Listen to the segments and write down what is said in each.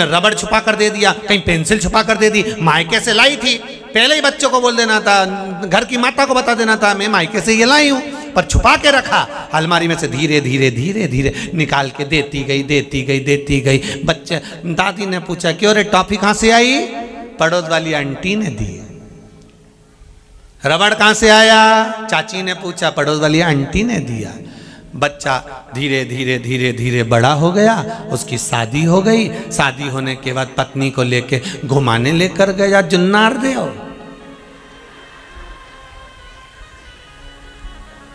रबड़ छुपा कर दे दिया, कहीं पेंसिल छुपा कर दे दी। मायके से लाई थी, पहले ही बच्चों को बोल देना था, घर की माता को बता देना था मैं मायके से ये लाई हूं, पर छुपा के रखा। अलमारी में से धीरे धीरे धीरे धीरे निकाल के देती गई। बच्चे, दादी ने पूछा क्यों रे टॉफी कहां से आई? पड़ोस वाली आंटी ने दी। रबड़ कहां से आया? चाची ने पूछा, पड़ोस वाली आंटी ने दिया। बच्चा धीरे धीरे बड़ा हो गया, उसकी शादी हो गई। शादी होने के बाद पत्नी को लेके घुमाने लेकर गया जुन्नार देव।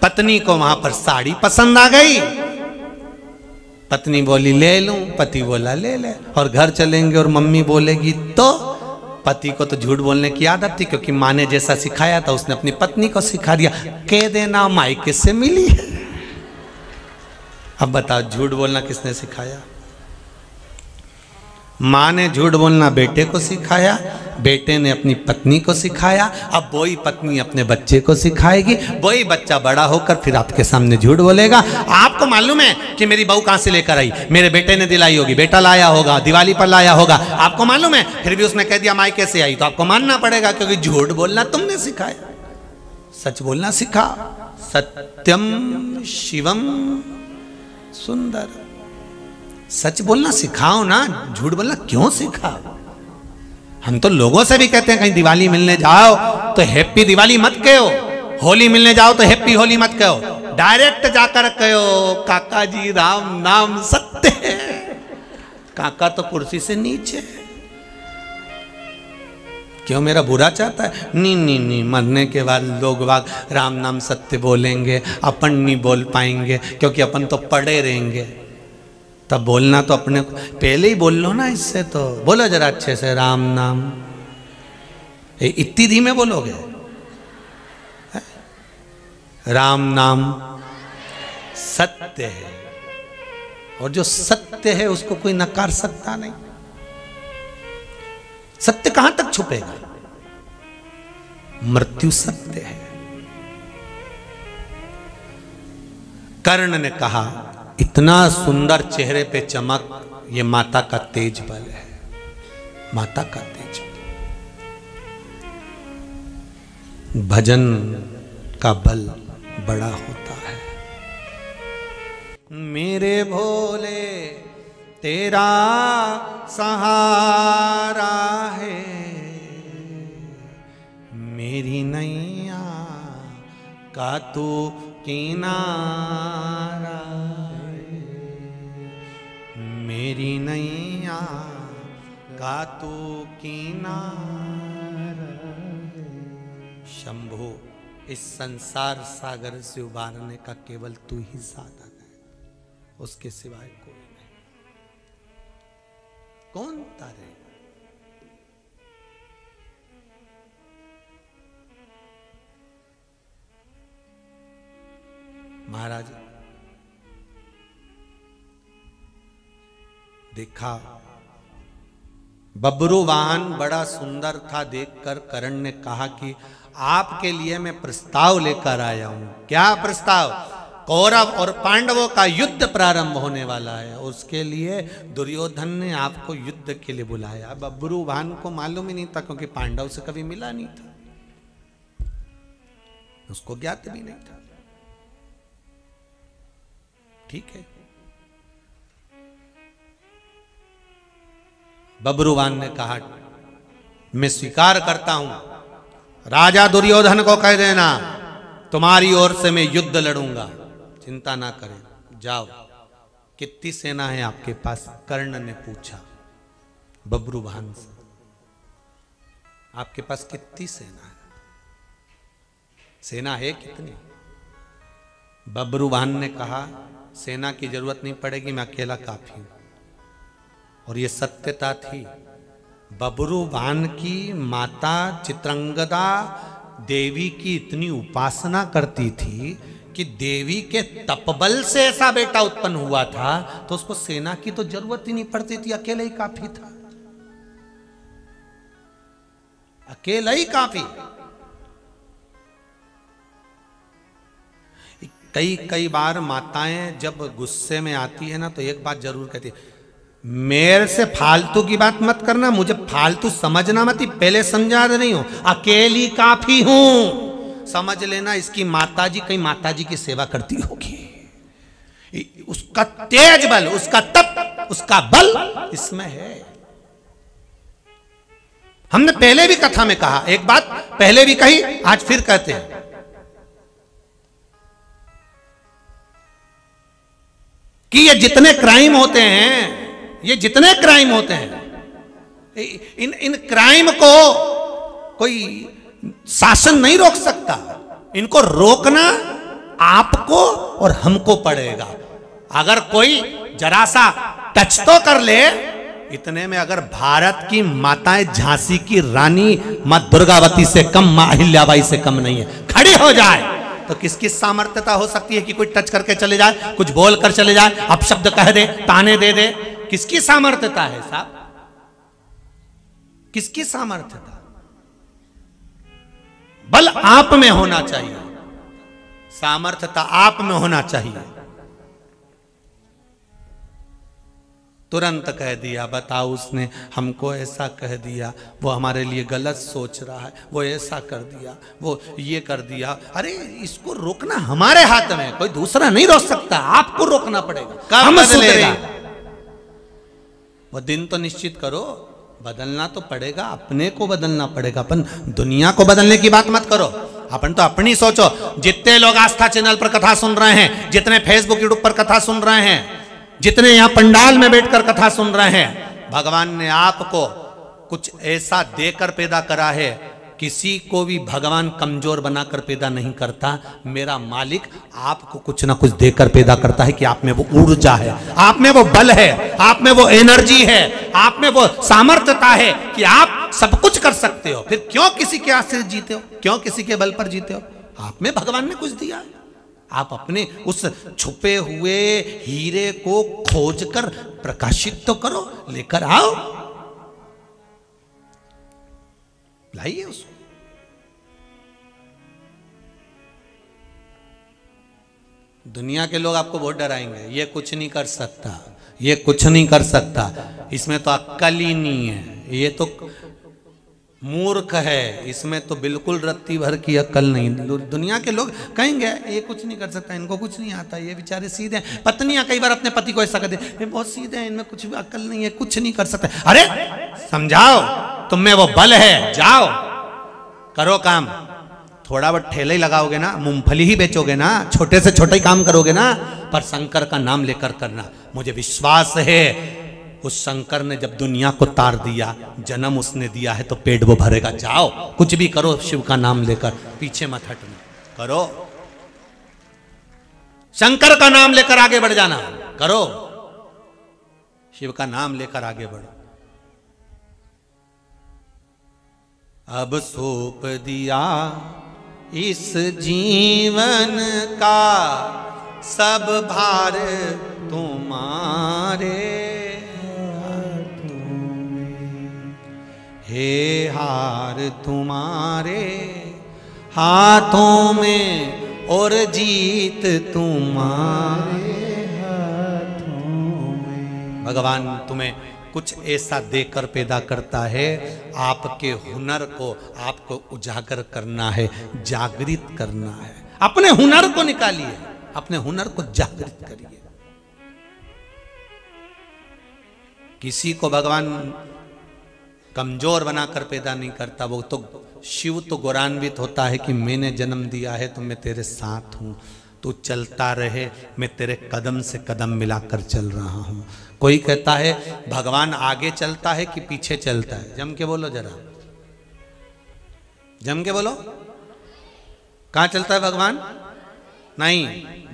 पत्नी को वहां पर साड़ी पसंद आ गई। पत्नी बोली ले लूं, पति बोला ले ले। और घर चलेंगे और मम्मी बोलेगी तो पति को तो झूठ बोलने की आदत थी, क्योंकि माँ ने जैसा सिखाया था उसने अपनी पत्नी को सिखा दिया, कह देना मायके से मिली है। अब बताओ झूठ बोलना किसने सिखाया? माँ ने झूठ बोलना बेटे को सिखाया, बेटे ने अपनी पत्नी को सिखाया, अब वही पत्नी अपने बच्चे को सिखाएगी। वही बच्चा बड़ा होकर फिर आपके सामने झूठ बोलेगा। आपको मालूम है कि मेरी बहू कहां से लेकर आई? मेरे बेटे ने दिलाई होगी, बेटा लाया होगा, दिवाली पर लाया होगा, आपको मालूम है। फिर भी उसने कह दिया मायके से आई, तो आपको मानना पड़ेगा, क्योंकि झूठ बोलना तुमने सिखाया। सच बोलना सिखा। सत्यम शिवम सुंदर। सच बोलना सिखाओ ना, झूठ बोलना क्यों सिखाओ? हम तो लोगों से भी कहते हैं कहीं दिवाली मिलने जाओ तो हैप्पी दिवाली मत कहो, होली मिलने जाओ तो हैप्पी होली मत कहो, डायरेक्ट जाकर कहो काका जी राम नाम सत्य है। काका तो कुर्सी से नीचे। क्यों मेरा बुरा चाहता है? नहीं, मरने के बाद लोग बाग राम नाम सत्य बोलेंगे, अपन नहीं बोल पाएंगे, क्योंकि अपन तो पड़े रहेंगे। तब बोलना तो अपने को पहले ही बोल लो ना। इससे तो बोलो जरा अच्छे से राम नाम। इतनी धीमे बोलोगे? राम नाम सत्य है, और जो सत्य है उसको कोई नकार सकता नहीं। सत्य कहां तक छुपेगा? मृत्यु सत्य है। कर्ण ने कहा इतना सुंदर चेहरे पे चमक, ये माता का तेज बल है, माता का तेज बल। भजन का बल बड़ा होता है। मेरे भोले तेरा सहारा है, मेरी नैया का तू किनारा, मेरी नैया का तू किनारा। शंभो, इस संसार सागर से उबारने का केवल तू ही साधन है, उसके सिवाय कोई नहीं। कौन तारे? महाराज देखा बबरू वाहन बड़ा सुंदर था, देखकर कर्ण ने कहा कि आपके लिए मैं प्रस्ताव लेकर आया हूं। क्या प्रस्ताव? कौरव और पांडवों का युद्ध प्रारंभ होने वाला है, उसके लिए दुर्योधन ने आपको युद्ध के लिए बुलाया। बबरू वाहन को मालूम ही नहीं था, क्योंकि पांडव से कभी मिला नहीं था, उसको ज्ञात भी नहीं था। ठीक है, बब्रुवान ने कहा मैं स्वीकार करता हूं, राजा दुर्योधन को कह देना तुम्हारी ओर से मैं युद्ध लड़ूंगा, चिंता ना करें, जाओ। कितनी सेना है आपके पास? कर्ण ने पूछा बब्रुवान से, आपके पास कितनी सेना है? सेना है कितनी? बब्रुवान ने कहा सेना की जरूरत नहीं पड़ेगी, मैं अकेला काफी हूं। और ये सत्यता थी। बब्रुवान की माता चित्रंगदा देवी की इतनी उपासना करती थी कि देवी के तपबल से ऐसा बेटा उत्पन्न हुआ था, तो उसको सेना की तो जरूरत ही नहीं पड़ती थी, अकेले ही काफी था, अकेला ही काफी। कई बार माताएं जब गुस्से में आती है ना, तो एक बात जरूर कहती है, मेरे से फालतू की बात मत करना, मुझे फालतू समझना मत, पहले समझा रही हूं, अकेली काफी हूं। समझ लेना इसकी माताजी कहीं माताजी की सेवा करती होगी, उसका तेज बल, उसका तप, उसका बल इसमें है। हमने पहले भी कथा में कहा, एक बात पहले भी कही, आज फिर कहते हैं कि ये जितने क्राइम होते हैं, ये जितने क्राइम होते हैं, इन क्राइम को कोई शासन नहीं रोक सकता। इनको रोकना आपको और हमको पड़ेगा। अगर कोई जरा सा टच तो कर ले, इतने में अगर भारत की माताएं झांसी की रानी मां दुर्गावती से कम, मां अहिल्याबाई से कम नहीं है, खड़ी हो जाए तो किसकी सामर्थ्यता हो सकती है कि कोई टच करके चले जाए, कुछ बोल कर चले जाए, अपशब्द कह दे, ताने दे दे? किसकी सामर्थ्यता है साहब? किसकी सामर्थ्यता? बल आप में होना चाहिए, सामर्थ्यता आप में होना चाहिए। तुरंत कह दिया, बताओ उसने हमको ऐसा कह दिया, वो हमारे लिए गलत सोच रहा है, वो ऐसा कर दिया, वो ये कर दिया। अरे इसको रोकना हमारे हाथ में, कोई दूसरा नहीं रोक सकता, आपको रोकना पड़ेगा। कब बदलेगा? वो दिन तो निश्चित करो, बदलना तो पड़ेगा, अपने को बदलना पड़ेगा। अपन दुनिया को बदलने की बात मत करो, अपन तो अपनी सोचो। जितने लोग आस्था चैनल पर कथा सुन रहे हैं, जितने फेसबुक यूट्यूब पर कथा सुन रहे हैं, जितने यहां पंडाल में बैठकर कथा सुन रहे हैं, भगवान ने आपको कुछ ऐसा देकर पैदा करा है। किसी को भी भगवान कमजोर बनाकर पैदा नहीं करता। मेरा मालिक आपको कुछ ना कुछ देकर पैदा करता है कि आप में वो ऊर्जा है, आप में वो बल है, आप में वो एनर्जी है, आप में वो सामर्थ्यता है कि आप सब कुछ कर सकते हो। फिर क्यों किसी के आश्रित जीते हो, क्यों किसी के बल पर जीते हो? आप में भगवान ने कुछ दिया है। आप अपने उस छुपे हुए हीरे को खोजकर प्रकाशित तो करो, लेकर आओ, लाइए उसको। दुनिया के लोग आपको बहुत डराएंगे, ये कुछ नहीं कर सकता, ये कुछ नहीं कर सकता, इसमें तो अक्ल ही नहीं है, ये तो मूर्ख है, इसमें तो बिल्कुल रत्ती भर की अक्ल नहीं। दुनिया के लोग कहेंगे ये कुछ नहीं कर सकता, इनको कुछ नहीं आता, ये बेचारे सीधे हैं। पत्नियां कई बार अपने पति को ऐसा कहते हैं, ये बहुत सीधे हैं, इनमें कुछ भी अक्ल नहीं है, कुछ नहीं कर सकते। अरे समझाओ, तुम में वो बल है, जाओ करो काम। थोड़ा बहुत ठेले ही लगाओगे ना, मूंगफली ही बेचोगे ना, छोटे से छोटे ही काम करोगे ना, पर शंकर का नाम लेकर करना। मुझे विश्वास है उस शंकर ने जब दुनिया को तार दिया, जन्म उसने दिया है तो पेट वो भरेगा। जाओ कुछ भी करो, शिव का नाम लेकर, पीछे मत हटना, करो शंकर का नाम लेकर आगे बढ़ जाना, करो शिव का नाम लेकर आगे बढ़ो। अब सौंप दिया इस जीवन का सब भार तुम्हारे, हे हार तुम्हारे हाथों में और जीत तुम्हारे हाथों में। भगवान तुम्हें कुछ ऐसा देकर पैदा करता है, आपके हुनर को आपको उजागर करना है, जागृत करना है। अपने हुनर को निकालिए, अपने हुनर को जागृत करिए। किसी को भगवान कमजोर बनाकर पैदा नहीं करता, वो तो शिव तो गौरवान्वित होता है कि मैंने जन्म दिया है तो मैं तेरे साथ हूं, तू चलता रहे, मैं तेरे कदम से कदम मिलाकर चल रहा हूं। कोई कहता है भगवान आगे चलता है कि पीछे चलता है, जम के बोलो जरा, जम के बोलो, कहां चलता है भगवान? नहीं,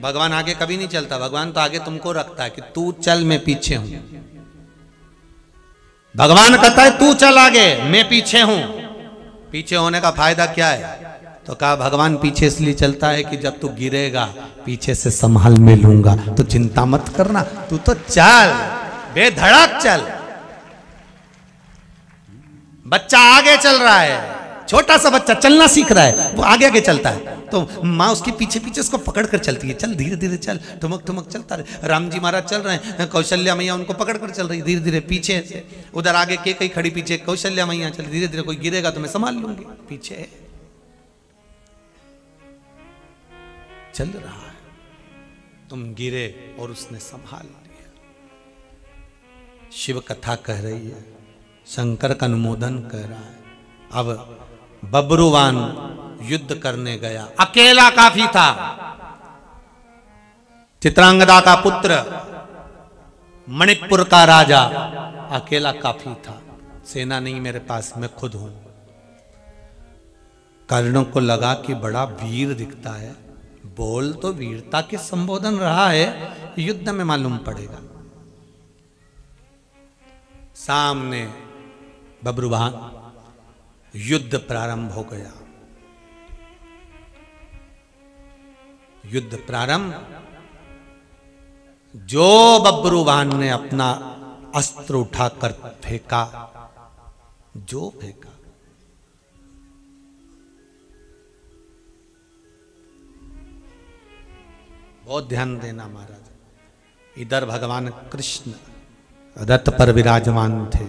भगवान आगे कभी नहीं चलता, भगवान तो आगे तुमको रखता है कि तू चल मैं पीछे हूं। भगवान कहता है तू चल आगे मैं पीछे हूं। पीछे होने का फायदा क्या है? तो कहा भगवान पीछे इसलिए चलता है कि जब तू गिरेगा पीछे से संभाल में लूंगा, तो चिंता मत करना, तू तो चल, बेधड़क चल। बच्चा आगे चल रहा है, छोटा सा बच्चा चलना सीख रहा है, वो आगे आगे चलता है। तो माँ उसके पीछे पीछे उसको पकड़ कर चलती है, चल धीरे धीरे चल, ठुमक ठुमक चलता रहे। राम जी महाराज चल रहे हैं, कौशल्या मैया उनको पकड़ कर चल रही धीरे धीरे पीछे से। उधर आगे के कई खड़ी, पीछे कौशल्या मैया चल, धीरे धीरे कोई गिरेगा तो मैं संभाल लूंगी, पीछे है। चल रहा है, तुम गिरे और उसने संभाल लिया। शिव कथा कह रही है, शंकर का अनुमोदन कह रहा है। अब बब्रुवान युद्ध करने गया, अकेला काफी था। चित्रांगदा का पुत्र, मणिपुर का राजा, अकेला काफी था। सेना नहीं मेरे पास, मैं खुद हूं। कर्णों को लगा कि बड़ा वीर दिखता है, बोल तो वीरता के संबोधन रहा है, युद्ध में मालूम पड़ेगा। सामने बब्रुवान, युद्ध प्रारंभ हो गया। युद्ध प्रारंभ, जो बब्रुवान ने अपना अस्त्र उठाकर फेंका, जो फेंका, बहुत ध्यान देना महाराज। इधर भगवान कृष्ण रथ पर विराजमान थे,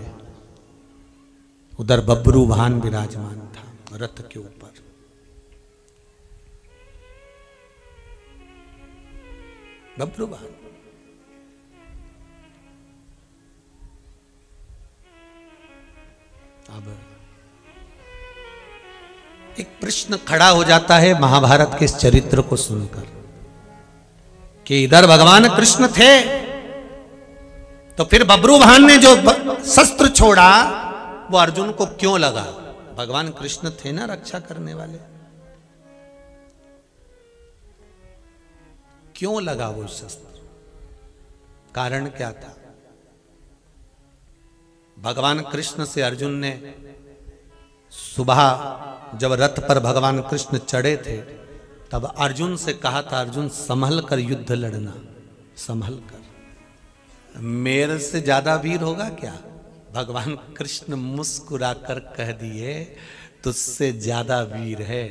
उधर बब्रुवान विराजमान था रथ के ऊपर। बब्रुवान अब एक प्रश्न खड़ा हो जाता है महाभारत के इस चरित्र को सुनकर, कि इधर भगवान कृष्ण थे तो फिर बब्रुवान ने जो शस्त्र छोड़ा वो अर्जुन को क्यों लगा? भगवान कृष्ण थे ना रक्षा करने वाले, क्यों लगा वो शस्त्र? कारण क्या था? भगवान कृष्ण से अर्जुन ने सुबह जब रथ पर भगवान कृष्ण चढ़े थे तब अर्जुन से कहा था, अर्जुन संभल कर युद्ध लड़ना, संभल कर। मेरे से ज्यादा वीर होगा क्या? भगवान कृष्ण मुस्कुराकर कह दिए, तुझसे ज्यादा वीर है,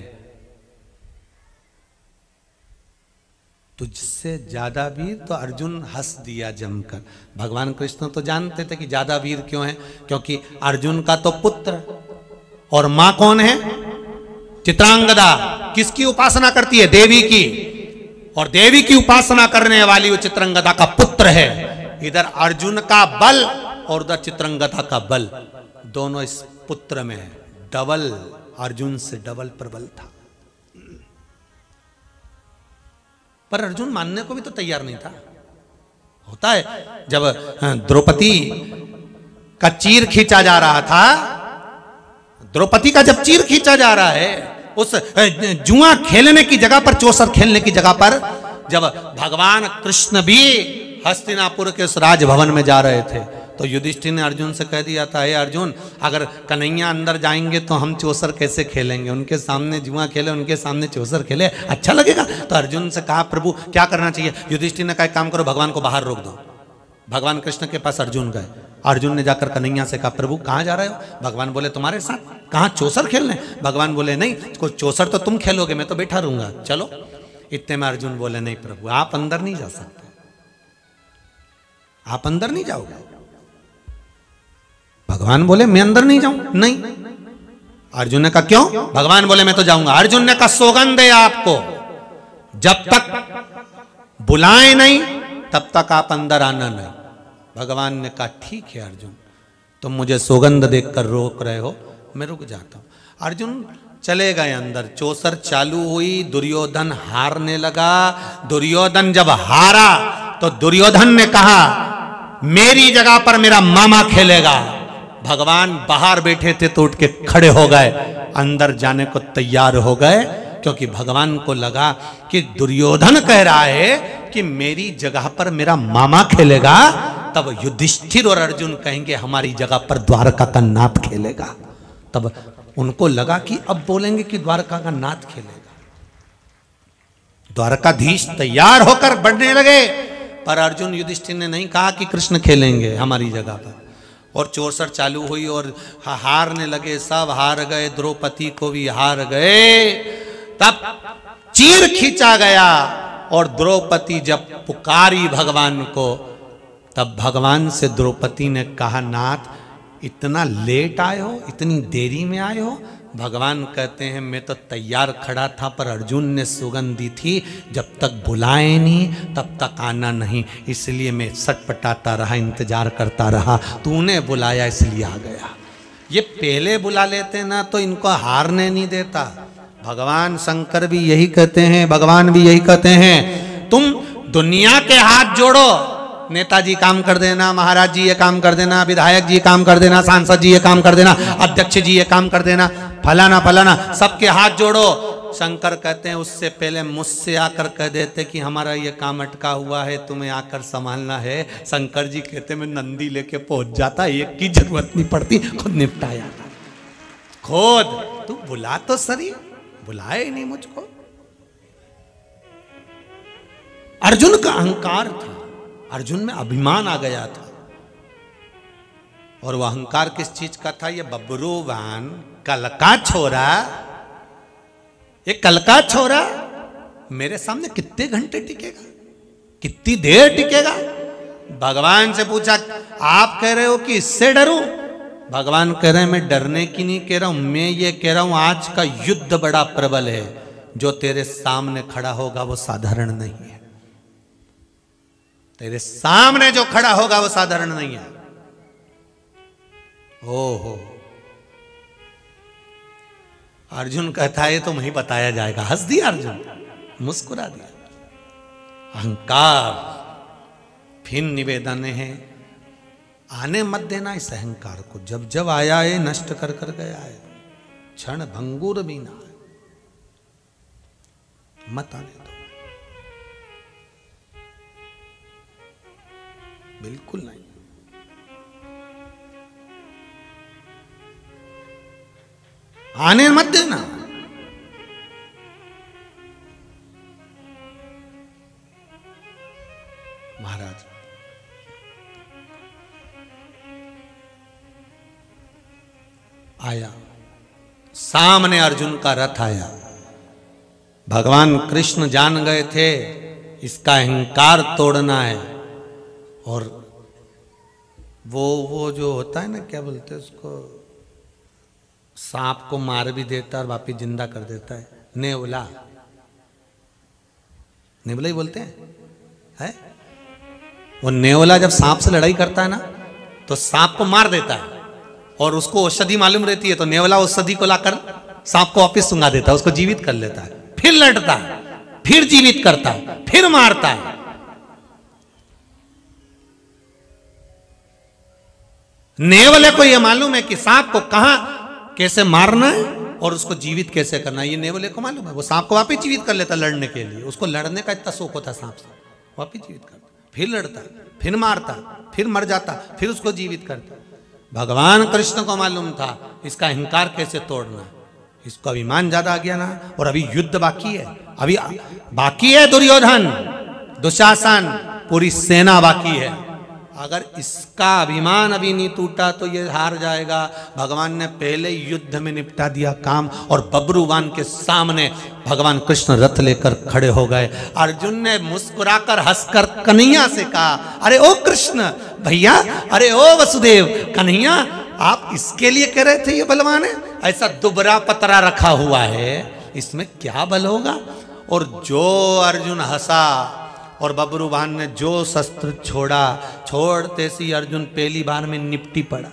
तुझसे ज्यादा वीर। तो अर्जुन हंस दिया जमकर। भगवान कृष्ण तो जानते थे कि ज्यादा वीर क्यों है, क्योंकि अर्जुन का तो पुत्र, और मां कौन है? चित्रांगदा। किसकी उपासना करती है? देवी की। और देवी की उपासना करने वाली वो चित्रांगदा का पुत्र है। इधर अर्जुन का बल और उधर चित्रांगदा का बल, दोनों इस पुत्र में है। डबल, अर्जुन से डबल प्रबल था। पर अर्जुन मानने को भी तो तैयार नहीं था। होता है जब द्रौपदी का चीर खींचा जा रहा था, द्रौपदी का जब चीर खींचा जा रहा है, उस जुआ खेलने की जगह पर, चौसर खेलने की जगह पर, जब भगवान कृष्ण भी हस्तिनापुर के उस राजभवन में जा रहे थे तो युधिष्ठिर ने अर्जुन से कह दिया था, हे अर्जुन, अगर कन्हैया अंदर जाएंगे तो हम चौसर कैसे खेलेंगे? उनके सामने जुआ खेले, उनके सामने चौसर खेले, अच्छा लगेगा? तो अर्जुन से कहा, प्रभु क्या करना चाहिए? युधिष्ठिर ने कहा, एक काम करो, भगवान को बाहर रोक दो। भगवान कृष्ण के पास अर्जुन गए। अर्जुन ने जाकर कन्हैया से कहा, प्रभु कहाँ जा रहे हो? भगवान बोले, तुम्हारे साथ। कहाँ? चौसर खेलने। भगवान बोले, नहीं, चौसर तो तुम खेलोगे, मैं तो बैठा रहूंगा, चलो। इतने में अर्जुन बोले, नहीं प्रभु, आप अंदर नहीं जा सकते, आप अंदर नहीं जाओगे। भगवान बोले, मैं अंदर नहीं जाऊं। नहीं। अर्जुन ने कहा, क्यों? भगवान बोले, मैं तो जाऊंगा। अर्जुन ने कहा, सौगंध है आपको, जब तक बुलाए नहीं तब तक आप अंदर आना नहीं। भगवान ने कहा, ठीक है अर्जुन, तुम मुझे सौगंध देकर रोक रहे हो, मैं रुक जाता हूं। अर्जुन चले गए अंदर। चौसर चालू हुई, दुर्योधन हारने लगा। दुर्योधन जब हारा तो दुर्योधन ने कहा, मेरी जगह पर मेरा मामा खेलेगा। भगवान बाहर बैठे थे तो उठ के खड़े हो गए, अंदर जाने को तैयार हो गए, क्योंकि भगवान को लगा कि दुर्योधन कह रहा है कि मेरी जगह पर मेरा मामा खेलेगा, तब युधिष्ठिर और अर्जुन कहेंगे हमारी जगह पर द्वारका का नाथ खेलेगा। तब उनको लगा कि अब बोलेंगे कि द्वारका का नाथ खेलेगा। द्वारकाधीश तैयार होकर बढ़ने लगे, पर अर्जुन युधिष्ठिर ने नहीं कहा कि कृष्ण खेलेंगे हमारी जगह पर। और चौसर चालू हुई और हारने लगे, सब हार गए, द्रौपदी को भी हार गए। तब चीर खींचा गया। और द्रौपदी जब पुकारी भगवान को, तब भगवान से द्रौपदी ने कहा, नाथ इतना लेट आए हो, इतनी देरी में आए हो? भगवान कहते हैं, मैं तो तैयार खड़ा था, पर अर्जुन ने सुगंध दी थी, जब तक बुलाए नहीं तब तक आना नहीं, इसलिए मैं सटपटाता रहा, इंतजार करता रहा, तूने बुलाया इसलिए आ गया। ये पहले बुला लेते ना तो इनको हारने नहीं देता। भगवान शंकर भी यही कहते हैं, भगवान भी यही कहते हैं, तुम दुनिया के हाथ जोड़ो, नेताजी काम कर देना, महाराज जी ये काम कर देना, विधायक जी ये काम कर देना, सांसद जी ये काम कर देना, अध्यक्ष जी ये काम कर देना, फलाना फलाना, सबके हाथ जोड़ो। शंकर कहते हैं, उससे पहले मुझसे आकर कह देते कि हमारा ये काम अटका हुआ है, तुम्हें आकर संभालना है। शंकर जी कहते मैं नंदी लेके पहुंच जाता, एक की जरूरत नहीं पड़ती, खुद निपटा जाता। खुद तू बुला तो सही, बुलाए नहीं मुझको। अर्जुन का अहंकार था, अर्जुन में अभिमान आ गया था। और वह अहंकार किस चीज का था? ये बब्रुवान कल का छोरा, ये कल का छोरा मेरे सामने कितने घंटे टिकेगा, कितनी देर टिकेगा? भगवान से पूछा, आप कह रहे हो कि इससे डरूं? भगवान कह रहे हैं, मैं डरने की नहीं कह रहा हूं, मैं ये कह रहा हूं आज का युद्ध बड़ा प्रबल है, जो तेरे सामने खड़ा होगा वो साधारण नहीं है। तेरे सामने जो खड़ा होगा वो साधारण नहीं है। ओहो, अर्जुन कहता है तो वहीं बताया जाएगा। हंस दिया अर्जुन, मुस्कुरा दिया। अहंकार फिर निवेदन है, आने मत देना इस अहंकार को, जब जब आया है नष्ट कर कर गया है, क्षण भंगुर भी ना है, मत आने दो, बिल्कुल नहीं। आने मत देना। महाराज आया, सामने अर्जुन का रथ आया। भगवान कृष्ण जान गए थे इसका अहंकार तोड़ना है। और वो जो होता है ना, क्या बोलते हैं उसको, सांप को मार भी देता है और वापिस जिंदा कर देता है, नेवला, नेवला ही बोलते हैं। वो नेवला जब सांप से लड़ाई करता है ना, तो सांप को मार देता है और उसको औषधि मालूम रहती है, तो नेवला औषधि को लाकर सांप को वापिस सुंगा देता है, उसको जीवित कर लेता है, फिर लड़ता है, फिर जीवित करता है, फिर मारता है। नेवले को यह मालूम है कि सांप को कहां कैसे मारना है और उसको जीवित कैसे करना है, ये नेवले को मालूम है। वो सांप को वापिस जीवित कर लेता लड़ने के लिए, उसको लड़ने का इतना शौक होता सांप से, वापिस जीवित करता, फिर लड़ता, फिर मारता, फिर मर जाता, फिर उसको जीवित करता। भगवान कृष्ण को मालूम था इसका अहंकार कैसे तोड़ना है, इसको अभिमान ज्यादा आ गया ना। और अभी युद्ध बाकी है, अभी बाकी है, दुर्योधन, दुशासन, पूरी सेना बाकी है। अगर इसका अभिमान अभी नहीं टूटा तो ये हार जाएगा। भगवान ने पहले युद्ध में निपटा दिया काम। और बब्रुवान के सामने भगवान कृष्ण रथ लेकर खड़े हो गए। अर्जुन ने मुस्कुराकर हंसकर कन्हैया से कहा, अरे ओ कृष्ण भैया, अरे ओ वसुदेव, कन्हैया आप इसके लिए कह रहे थे ये बलवान है? ऐसा दुबरा पतरा रखा हुआ है, इसमें क्या बल होगा? और जो अर्जुन हंसा और बब्रुवान ने जो शस्त्र छोड़ा, छोड़ते सी अर्जुन पहली बार में निपटी पड़ा,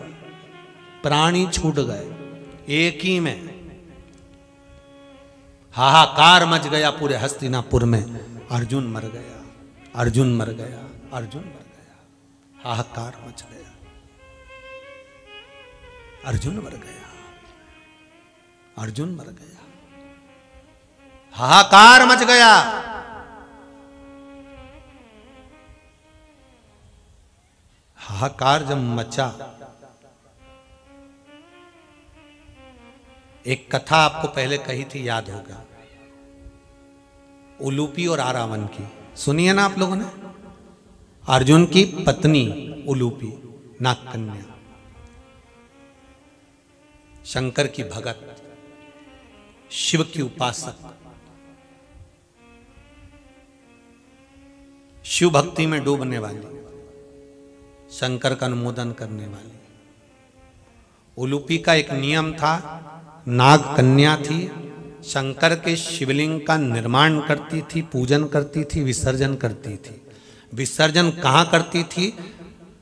प्राणी छूट गए एक ही में। हाहाकार मच गया पूरे हस्तिनापुर में, अर्जुन मर गया, अर्जुन मर गया, अर्जुन मर गया, हाहाकार मच गया, अर्जुन मर गया, अर्जुन मर गया, हाहाकार मच गया। हाहाकार जब मचा, एक कथा आपको पहले कही थी, याद होगा, उलूपी और आरावन की, सुनिए ना आप लोगों ने। अर्जुन की पत्नी उलूपी, नागकन्या, शंकर की भगत, शिव की उपासक, शिव भक्ति में डूबने वाली, शंकर का अनुमोदन करने वाली। उलूपी का एक नियम था, नाग कन्या थी, शंकर के शिवलिंग का निर्माण करती थी, पूजन करती थी, विसर्जन करती थी। विसर्जन कहाँ करती थी?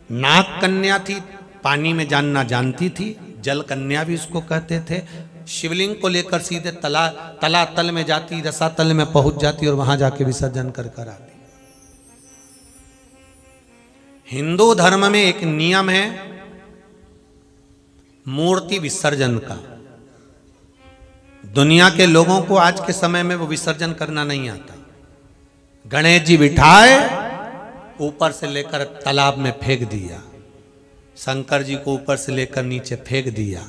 नाग कन्या थी, पानी में जानना जानती थी, जल कन्या भी उसको कहते थे। शिवलिंग को लेकर सीधे तल में जाती, रसातल में पहुंच जाती और वहां जाके विसर्जन कर कर आती। हिंदू धर्म में एक नियम है मूर्ति विसर्जन का। दुनिया के लोगों को आज के समय में वो विसर्जन करना नहीं आता। गणेश जी बिठाए, ऊपर से लेकर तालाब में फेंक दिया, शंकर जी को ऊपर से लेकर नीचे फेंक दिया।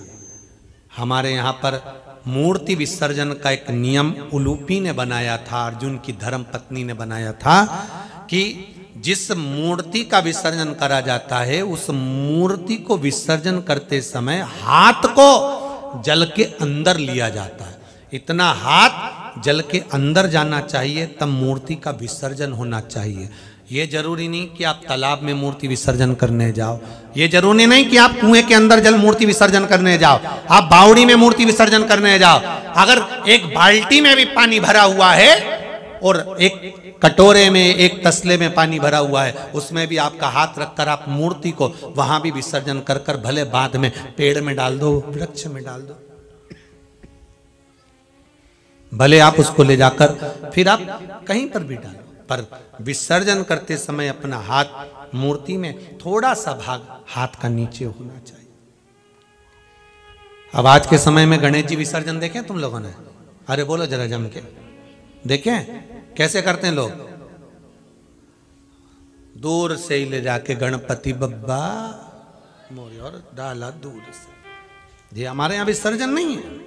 हमारे यहाँ पर मूर्ति विसर्जन का एक नियम उलूपी ने बनाया था, अर्जुन की धर्म पत्नी ने बनाया था कि जिस मूर्ति का विसर्जन करा जाता है उस मूर्ति को विसर्जन करते समय हाथ को जल के अंदर लिया जाता है। इतना हाथ जल के अंदर जाना चाहिए, तब मूर्ति का विसर्जन होना चाहिए। ये जरूरी नहीं कि आप तालाब में मूर्ति विसर्जन करने जाओ, ये जरूरी नहीं कि आप कुएं के अंदर जल मूर्ति विसर्जन करने जाओ, आप बावड़ी में मूर्ति विसर्जन करने जाओ। अगर एक बाल्टी में भी पानी भरा हुआ है और एक कटोरे में, एक तसले में पानी भरा हुआ है, उसमें भी आपका हाथ रखकर आप मूर्ति को वहां भी विसर्जन कर कर भले बाद में पेड़ में डाल दो, वृक्ष में डाल दो, भले आप उसको ले जाकर फिर आप कहीं पर भी डालो, पर विसर्जन करते समय अपना हाथ मूर्ति में थोड़ा सा भाग हाथ का नीचे होना चाहिए। अब आज के समय में गणेश जी विसर्जन देखें तुम लोगों ने? अरे बोलो जरा जम के, देखें कैसे करते हैं लोग? दूर से ही ले जाके गणपति बब्बा मोरे और डाला दूर से। ये हमारे यहां विसर्जन नहीं है।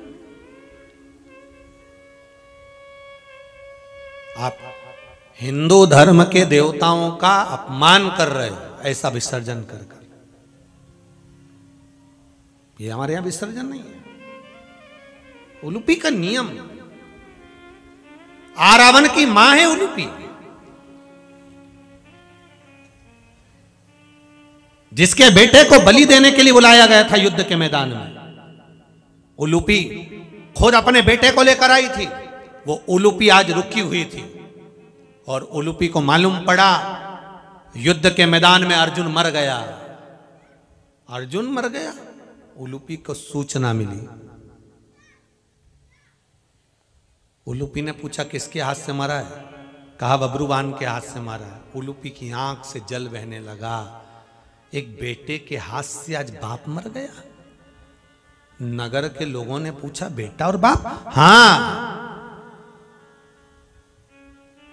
आप हिंदू धर्म के देवताओं का अपमान कर रहे हो ऐसा विसर्जन कर कर। ये हमारे यहां विसर्जन नहीं है। उलूपी का नियम, आरावण की मां है उलूपी, जिसके बेटे को बलि देने के लिए बुलाया गया था युद्ध के मैदान में। उलूपी खुद अपने बेटे को लेकर आई थी। वो उलूपी आज रुकी हुई थी और उलूपी को मालूम पड़ा युद्ध के मैदान में अर्जुन मर गया। अर्जुन मर गया, उलूपी को सूचना मिली। उलूपी ने पूछा किसके हाथ से मरा है? कहा बब्रुवान के हाथ से मारा है। उलूपी की आंख से जल बहने लगा। एक बेटे के हाथ से आज बाप मर गया। नगर के लोगों ने पूछा बेटा और बाप? हाँ,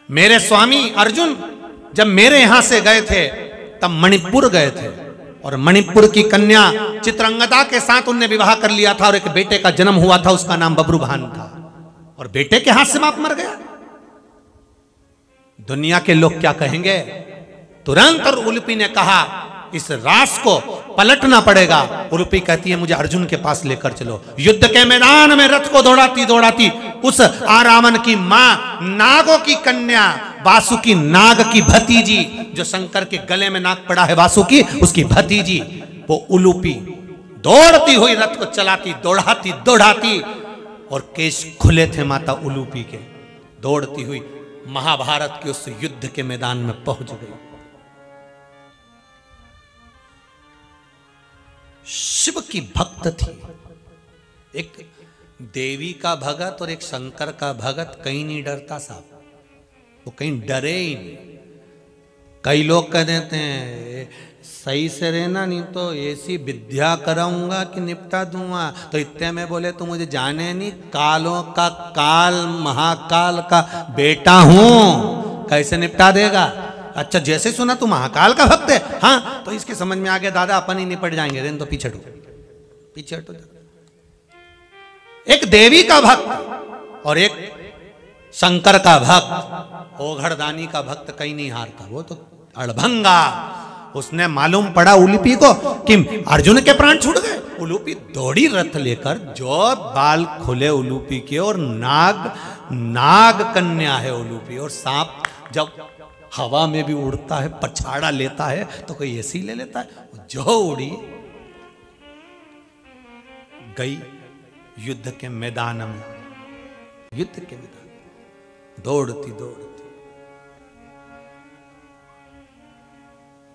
मेरे स्वामी अर्जुन जब मेरे यहां से गए थे तब मणिपुर गए थे और मणिपुर की कन्या चित्रंगदा के साथ उनने विवाह कर लिया था और एक बेटे का जन्म हुआ था, उसका नाम बब्रुवान था, और बेटे के हाथ से बाप मर गया। दुनिया के लोग क्या कहेंगे? तुरंत और उलूपी ने कहा इस रास को पलटना पड़ेगा। उलूपी कहती है मुझे अर्जुन के पास लेकर चलो। युद्ध के मैदान में रथ को दौड़ाती दौड़ाती उस आरावण की मां, नागों की कन्या, वासुकी नाग की भतीजी, जो शंकर के गले में नाग पड़ा है वासुकी, उसकी भतीजी, वो उलूपी दौड़ती हुई रथ को चलाती दौड़ाती दौड़ाती, और केश खुले थे माता उलूपी के, दौड़ती हुई महाभारत के उस युद्ध के मैदान में पहुंच गई। शिव की भक्त थी। एक देवी का भगत और एक शंकर का भगत कहीं नहीं डरता साहब, वो कहीं डरे ही नहीं। कई लोग कह देते हैं सही से रहना नहीं तो ऐसी विद्या कराऊंगा कि निपटा दूंगा। तो इतने में बोले तो मुझे जाने नहीं, कालों का काल महाकाल का बेटा हूं, कैसे निपटा देगा? अच्छा जैसे सुना तू महाकाल का भक्त है, हाँ तो इसके समझ में आ गया दादा अपन ही निपट जाएंगे। रेन तो पीछे हटो। एक देवी का भक्त और एक शंकर का भक्त, ओघड़दानी का भक्त कहीं नहीं हारता, वो तो अड़भंगा। उसने मालूम पड़ा उलूपी को कि अर्जुन के प्राण छूट गए। उलूपी दौड़ी रथ लेकर, जो बाल खुले उलूपी के, और नाग कन्या है उलूपी, और सांप जब हवा में भी उड़ता है, पछाड़ा लेता है तो कोई ऐसी ले लेता है। जो उड़ी गई युद्ध के मैदान में, युद्ध के मैदान दौड़ती दौड़ती।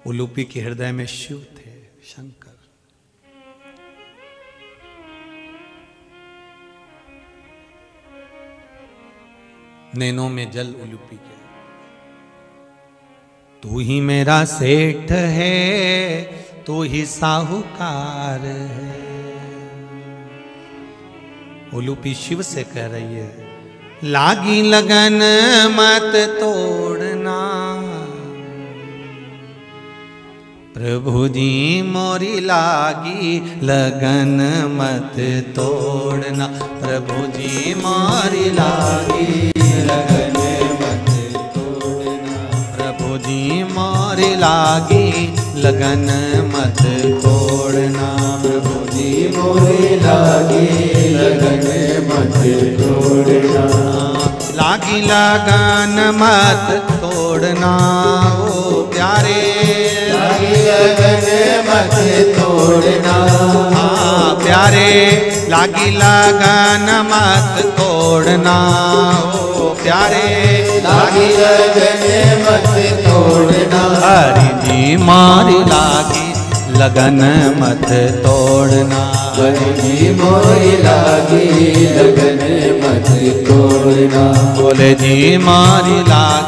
उलूपी के हृदय में शिव थे, शंकर। नैनों में जल उलूपी के, तू ही मेरा सेठ है, तू ही साहूकार है। उलूपी शिव से कह रही है, लागी लगन मत तोड़ना, प्रभु जी मोरी लागी लगन मत तोड़ना, प्रभु जी मोरी लागी लगन मत तोड़ना, प्रभु जी मोरी लागी लगन मत तोड़ना, प्रभु जी मोरी लागी लगन मत तोड़ना, लागी लगन मत तोड़ना ओ प्यारे, लागी लगन मत तोड़ना, हाँ प्यारे, लागी लगन मत तोड़ना ओ प्यारे, लागी लगन मत तोड़ना, हरि जी मारी लागी लगन मत तोड़ना, हरि जी मोरी लागी लगन मत तोड़ना, बोले जी मारी लागी